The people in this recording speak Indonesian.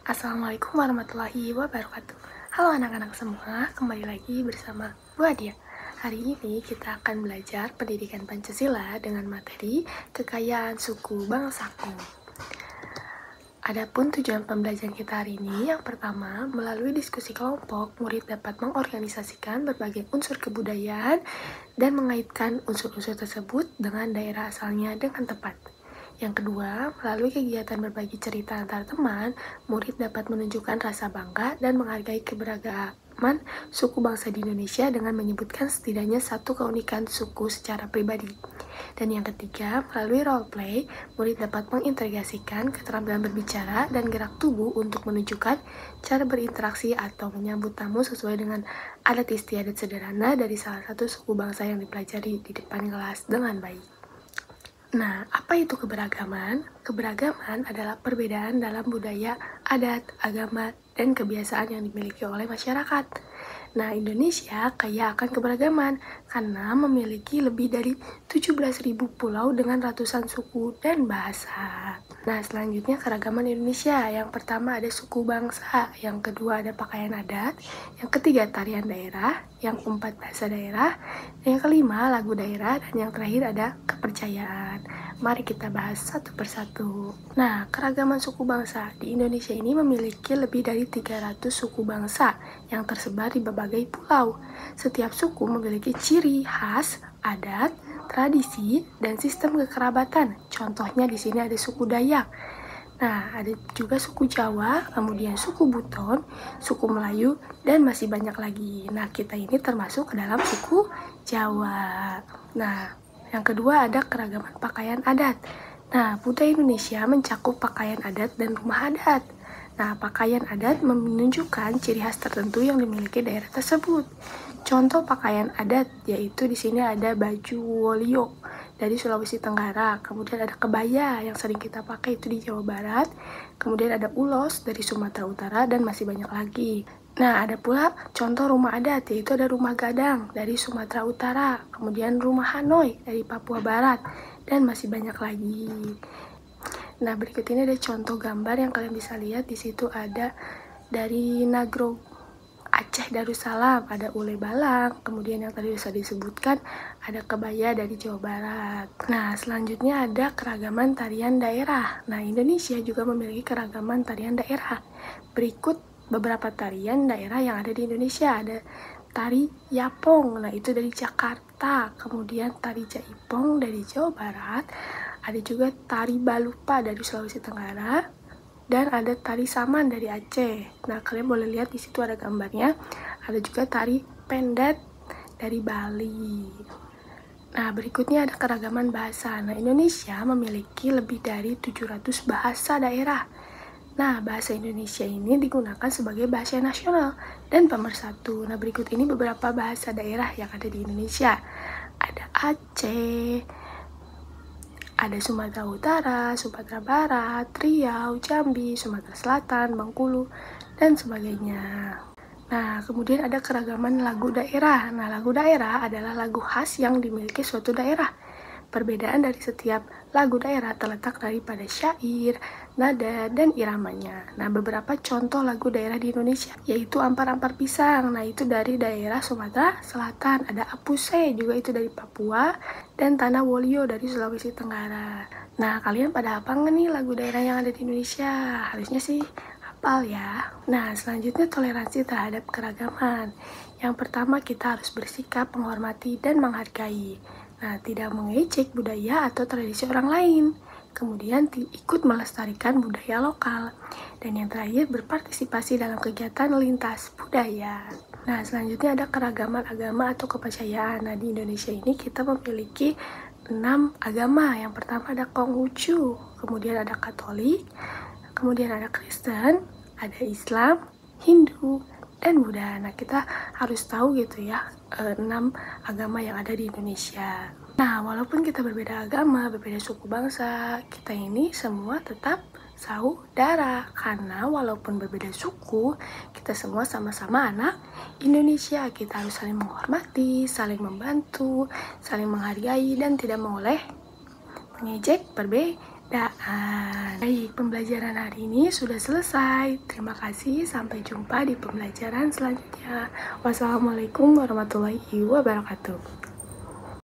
Assalamualaikum warahmatullahi wabarakatuh. Halo anak-anak semua, kembali lagi bersama Bu Adia. Hari ini kita akan belajar pendidikan Pancasila dengan materi kekayaan suku bangsaku. Adapun tujuan pembelajaran kita hari ini, yang pertama, melalui diskusi kelompok, murid dapat mengorganisasikan berbagai unsur kebudayaan dan mengaitkan unsur-unsur tersebut dengan daerah asalnya dengan tepat. Yang kedua, melalui kegiatan berbagi cerita antar teman, murid dapat menunjukkan rasa bangga dan menghargai keberagaman suku bangsa di Indonesia dengan menyebutkan setidaknya satu keunikan suku secara pribadi. Dan yang ketiga, melalui role play, murid dapat mengintegrasikan keterampilan berbicara dan gerak tubuh untuk menunjukkan cara berinteraksi atau menyambut tamu sesuai dengan adat istiadat sederhana dari salah satu suku bangsa yang dipelajari di depan kelas dengan baik. Nah, apa itu keberagaman? Keberagaman adalah perbedaan dalam budaya, adat, agama, dan kebiasaan yang dimiliki oleh masyarakat. Nah, Indonesia kaya akan keberagaman karena memiliki lebih dari 17.000 pulau dengan ratusan suku dan bahasa. Nah, selanjutnya keragaman Indonesia. Yang pertama ada suku bangsa, yang kedua ada pakaian adat, yang ketiga tarian daerah, yang keempat bahasa daerah, yang kelima lagu daerah, dan yang terakhir ada kepercayaan. Mari kita bahas satu persatu. Nah, keragaman suku bangsa di Indonesia ini memiliki lebih dari 300 suku bangsa yang tersebar di berbagai pulau. Setiap suku memiliki ciri khas, adat, tradisi, dan sistem kekerabatan. Contohnya di sini ada suku Dayak. Nah, ada juga suku Jawa, kemudian suku Buton, suku Melayu, dan masih banyak lagi. Nah, kita ini termasuk ke dalam suku Jawa. Nah, yang kedua ada keragaman pakaian adat. Nah, budaya Indonesia mencakup pakaian adat dan rumah adat. Nah, pakaian adat menunjukkan ciri khas tertentu yang dimiliki daerah tersebut. Contoh pakaian adat yaitu di sini ada baju wolio dari Sulawesi Tenggara, kemudian ada kebaya yang sering kita pakai itu di Jawa Barat, kemudian ada ulos dari Sumatera Utara, dan masih banyak lagi. Nah, ada pula contoh rumah adat, yaitu ada rumah gadang dari Sumatera Utara, kemudian rumah Hanoi dari Papua Barat, dan masih banyak lagi. Nah, berikut ini ada contoh gambar yang kalian bisa lihat. Di situ ada dari Nagro Aceh Darussalam, ada ule balang, kemudian yang tadi bisa disebutkan ada kebaya dari Jawa Barat. Nah, selanjutnya ada keragaman tarian daerah. Nah, Indonesia juga memiliki keragaman tarian daerah. Berikut beberapa tarian daerah yang ada di Indonesia. Ada tari Yapong, nah itu dari Jakarta, kemudian tari Jaipong dari Jawa Barat, ada juga tari Balupa dari Sulawesi Tenggara, dan ada tari Saman dari Aceh. Nah, kalian boleh lihat di situ ada gambarnya. Ada juga tari Pendet dari Bali. Nah, berikutnya ada keragaman bahasa. Nah, Indonesia memiliki lebih dari 700 bahasa daerah. Nah, bahasa Indonesia ini digunakan sebagai bahasa nasional dan pemersatu. Nah, berikut ini beberapa bahasa daerah yang ada di Indonesia. Ada Aceh, ada Sumatera Utara, Sumatera Barat, Riau, Jambi, Sumatera Selatan, Bengkulu, dan sebagainya. Nah, kemudian ada keragaman lagu daerah. Nah, lagu daerah adalah lagu khas yang dimiliki suatu daerah. Perbedaan dari setiap lagu daerah terletak daripada syair, nada, dan iramanya. Nah, beberapa contoh lagu daerah di Indonesia yaitu Ampar-Ampar Pisang. Nah, itu dari daerah Sumatera Selatan. Ada Apuse, juga itu dari Papua, dan Tanah Wolio dari Sulawesi Tenggara. Nah, kalian pada hafal nggak nih lagu daerah yang ada di Indonesia? Harusnya sih hafal ya. Nah, selanjutnya toleransi terhadap keragaman. Yang pertama, kita harus bersikap menghormati dan menghargai. Nah, tidak mengejek budaya atau tradisi orang lain. Kemudian ikut melestarikan budaya lokal. Dan yang terakhir, berpartisipasi dalam kegiatan lintas budaya. Nah, selanjutnya ada keragaman agama atau kepercayaan. Nah, di Indonesia ini kita memiliki 6 agama. Yang pertama ada Konghucu, kemudian ada Katolik, kemudian ada Kristen, ada Islam, Hindu, dan Buddha. Nah, kita harus tahu gitu ya, 6 agama yang ada di Indonesia. Nah, walaupun kita berbeda agama, berbeda suku bangsa, kita ini semua tetap saudara. Karena walaupun berbeda suku, kita semua sama-sama anak Indonesia. Kita harus saling menghormati, saling membantu, saling menghargai, dan tidak boleh mengejek perbedaan. Dan baik, pembelajaran hari ini sudah selesai. Terima kasih, sampai jumpa di pembelajaran selanjutnya. Wassalamualaikum warahmatullahi wabarakatuh.